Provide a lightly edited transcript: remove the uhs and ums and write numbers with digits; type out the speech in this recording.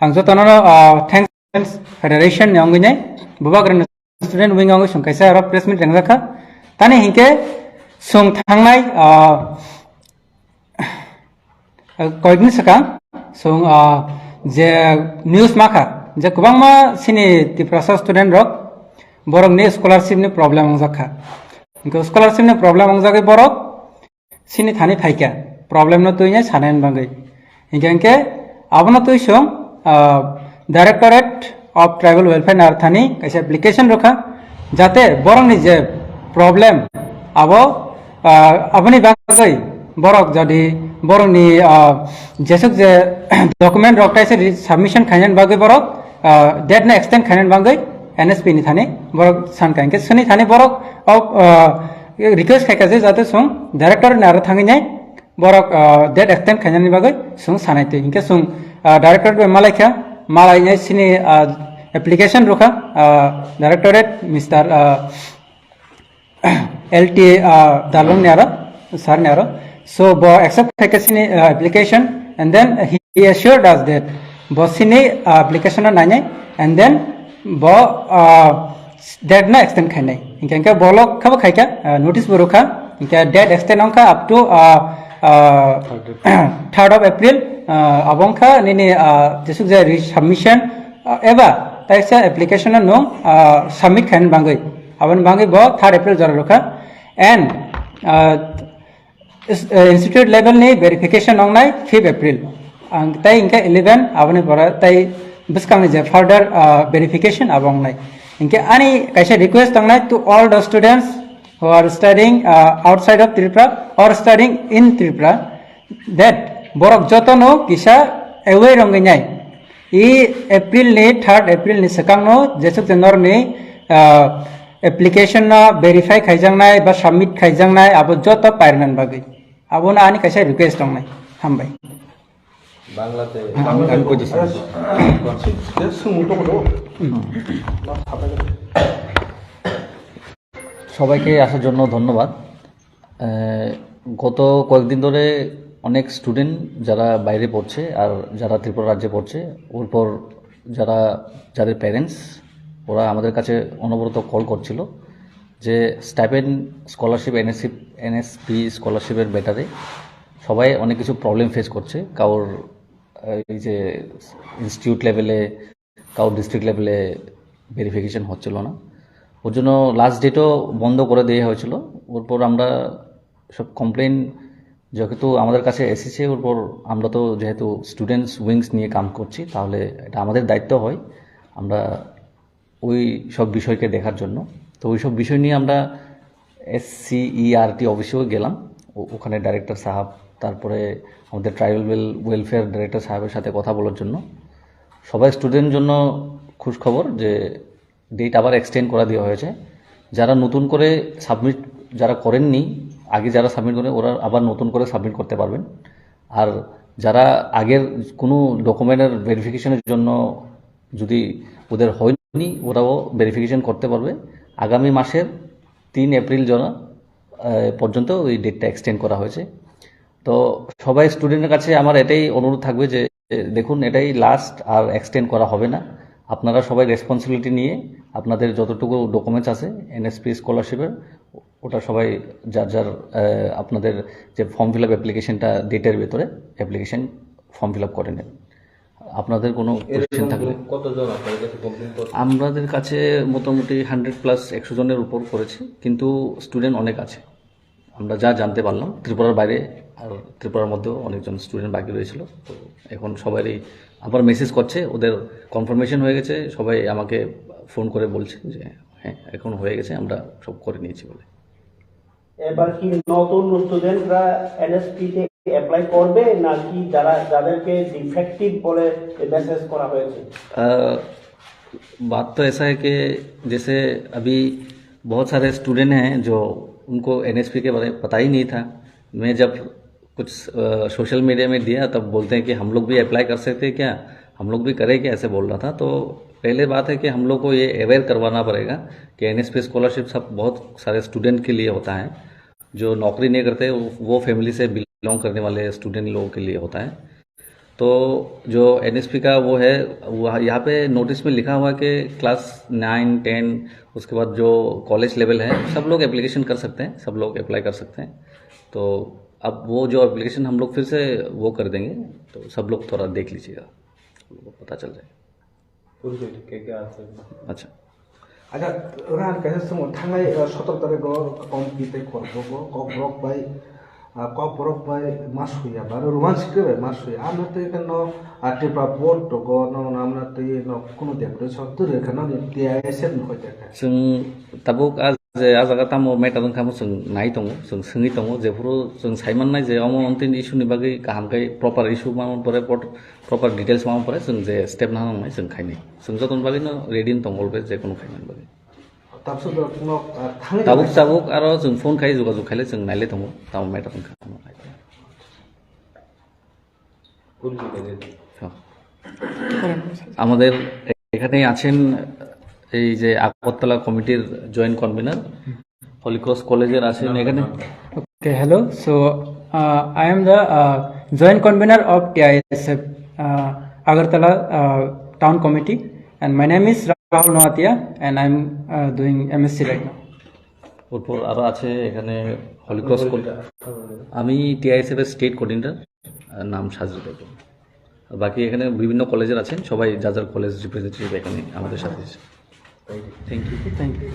आं जतनो thanks federation ने बुबाग्रन student wing आंगो सुं कैसे आरो प्लेसमेंट रंगखा ताने हिंके सुं थांनाय कयदिन सिगां सुं जे न्यूज माखा जे गोबांमा सिनि तिफ्रासा स्टूडेंट रक बरकनि स्कलारशिप नि प्रॉब्लम अंजाखा इनको स्कलारशिप नि प्रॉब्लम अंजागै बरक सिनि थानि फाइका प्रॉब्लम न तुइने सानायन बांगै हिंके आबनो तुइ सुं डायरेक्टरेट ऑफ ट्राइबल वेलफेयर नार्थानी कैसे एप्लीकेशन रखा जाते बरंगनि जे प्रॉब्लम आबो अपनी बागै बरक जदि बरंगनि जेसुक जे डॉक्यूमेंट रखताइसे सबमिशन खायन बागै बरक डेट ने एक्सटेंड खायन बागै एनएसपी नि थाने बरक सानकाइनके सुनि थाने बरक रिक्वेस्ट खायकाजे जाते सुं डायरेक्टरेट नार थांगिनाय बरक डेट एक्सटेंड खायन बागै सुं सानायते इनके सुं डायरेक्टरेट मालायखा मालायने सिनि एप्लीकेशन रखा डायरेक्टरेट मिस्टर एलटी दालुंग ने सर ने so bo accept खायकासिनि application and then he assured us that bo sini application na nai and then bo date na extend khainai inka bolok khaba khaika notice boruka inka date extend onka up to 3rd of April abongka nini jesuk je submission eba taisa application no submit khain bangai aban bangai bo 3rd April jara roka and institute level ni verification ongnai 5th April ang tai inka 11 abani pora tai biskang ni je further verification abongnai inka ani kaisa request ongnai to all the students who are studying outside of Tripura or studying in Tripura that borok jotono kisa away ronginai I April ni 3rd April ni sakang no jesuk tenor ni application na verify khaijangnai ba submit khaijangnai abo joto pairnan bagai abo na ani kaisa request ongnai hambai বাংলাতে আমি কইছি সবাইকে আসার জন্য ধন্যবাদ। গত কয়েকদিন ধরে অনেক স্টুডেন্ট যারা বাইরে পড়ছে আর যারা ত্রিপুরা রাজ্যে পড়ছে ওরপর যাদের প্যারেন্টস ওরা আমাদের কাছে অনবরত কল করছিল যে স্টাইপেন্ড স্কলারশিপ এনএসপি স্কলারশিপের ব্যাটারে সবাই অনেক কিছু প্রবলেম ফেস করছে। কারোর এই যে ইনস্টিটিউট লেভেলে কারোর ডিস্ট্রিক্ট লেভেলে ভেরিফিকেশন হচ্ছিল না, ওর জন্য লাস্ট ডেটও বন্ধ করে দেওয়া হয়েছিল। ওরপর আমরা সব কমপ্লেন যেহেতু আমাদের কাছে এসেছে, ওরপর আমরা তো যেহেতু স্টুডেন্টস উইংস নিয়ে কাম করছি তাহলে এটা আমাদের দায়িত্ব হয় আমরা ওই সব বিষয়কে দেখার জন্য। তো ওই সব বিষয় নিয়ে আমরা SCERT অফিসেও গেলাম, ওখানে ডাইরেক্টর সাহেব তারপরে আমাদের ট্রাইবাল ওয়েলফেয়ার ডাইরেক্টর সাহেবের সাথে কথা বলার জন্য। সবাই স্টুডেন্টের জন্য খুশ খবর যে ডেট আবার এক্সটেন্ড করা দেওয়া হয়েছে। যারা নতুন করে সাবমিট যারা করেননি আগে যারা সাবমিট করেন ওরা আবার নতুন করে সাবমিট করতে পারবেন। আর যারা আগের কোনো ডকুমেন্টের ভেরিফিকেশনের জন্য যদি ওদের হয়নি ওরাও ভেরিফিকেশন করতে পারবে। আগামী মাসের 3 এপ্রিল পর্যন্ত ওই ডেটটা এক্সটেন্ড করা হয়েছে। তো সবাই স্টুডেন্টের কাছে আমার এটাই অনুরোধ থাকবে যে দেখুন এটাই লাস্ট, আর এক্সটেন্ড করা হবে না। আপনারা সবাই রেসপন্সিবিলিটি নিয়ে আপনাদের যতটুকু ডকুমেন্টস আছে এনএসপি স্কলারশিপের ওটা সবাই যার আপনাদের যে ফর্ম ফিল আপ অ্যাপ্লিকেশনটা ডেটের ভেতরে অ্যাপ্লিকেশন ফর্ম ফিল আপ করে নেন। আপনাদের কোনো কোয়েশ্চেন থাকলে কতজন আপনাদের কাছে কমপ্লেইন করছে? আমাদের কাছে মোটামুটি 100+ 100 জনের উপর করেছে, কিন্তু স্টুডেন্ট অনেক আছে আমরা যা জানতে পারলাম। ত্রিপুরার বাইরে আর ত্রিপুরার মধ্যেও অনেকজন স্টুডেন্ট বাকি রয়েছিল। তো এখন সবারই আবার মেসেজ করছে, ওদের কনফার্মেশন হয়ে গেছে, সবাই আমাকে ফোন করে বলছে যে হ্যাঁ এখন হয়ে গেছে, আমরা সব করে নিয়েছি বলে। এবার কি নতুন স্টুডেন্টরা এনএসপি তে অ্যাপ্লাই করবে নাকি যাদেরকে ডিফেক্টিভ বলে মেসেজ করা হয়েছে? बात तो ऐसा है कि जैसे अभी बहुत सारे स्टूडेंट हैं जो उनको एनएसपी के बारे में पता ही नहीं था। मैं जब कुछ सोशल मीडिया में दिया तब बोलते हैं कि हम लोग भी अप्लाई कर सकते हैं क्या, हम लोग भी करें क्या, ऐसे बोल रहा था। तो पहले बात है कि हम लोग को ये अवेयर करवाना पड़ेगा कि एनएसपी स्कॉलरशिप सब बहुत सारे स्टूडेंट के लिए होता है, जो नौकरी नहीं करते वो फैमिली से बिलोंग करने वाले स्टूडेंट लोगों के लिए होता है। तो जो एनएसपी का वो है, वो यहाँ पे नोटिस में लिखा हुआ है कि क्लास 9, 10 उसके बाद जो कॉलेज लेवल है सब लोग एप्लीकेशन कर सकते हैं, सब लोग अप्लाई कर सकते हैं। तो अब वो जो एप्लीकेशन हम लोग फिर से वो कर देंगे, तो सब लोग थोड़ा देख लीजिएगा, सब लोगों को पता चल जाएगा। क्या आंसर अच्छा, Ada orang kaya semua thangai 17 tarik kompite korbo ko borok bai mas huya baru ruman sikre bai mas huya amna te kano atipa board to go no namna te no kuno dekre soktur kano ni TISN hoite ka जों tabuk azaga tamo metadan kamu जों नाय दङ, जों सोङै दङ, जेफोरो जों सायमाननाय जे अमो अन्तिम इस्युनि बागै गाहामखाय proper issue मामोन परे प्रपार डिटेल्स मामोन परे जों जे स्टेप नांनाय जों खायनै जों जतन बागैनो रेडि दङ अलवेज जे कोनो खायनाय बागै tapsu do no thangai tabuk आरो जों फोन खाय जोगाजोग खायले जों नायले दङ ताम मेटाdan खामो আমাদের এখানে আছেন এই যে আগরতলা কমিটির জয়েন্ট কনভেনার হলিক্রস কলেজের আছেন এখানে। Okay, hello. So I am the joint convener of TISF Agartala Town Committee, and my name is Rahul Noatia, and I'm doing MSc right now. ওরপর আরও আছে এখানে হলিক্রস আমি টিআইএসএফ এর স্টেট কোঅর্ডিনেটর, নাম সাজু দেব। আর বাকি এখানে বিভিন্ন কলেজের আছেন, সবাই যার যার কলেজ রিপ্রেজেন্টেটিভ এখানে আমাদের সাথে। Thank you. Thank you.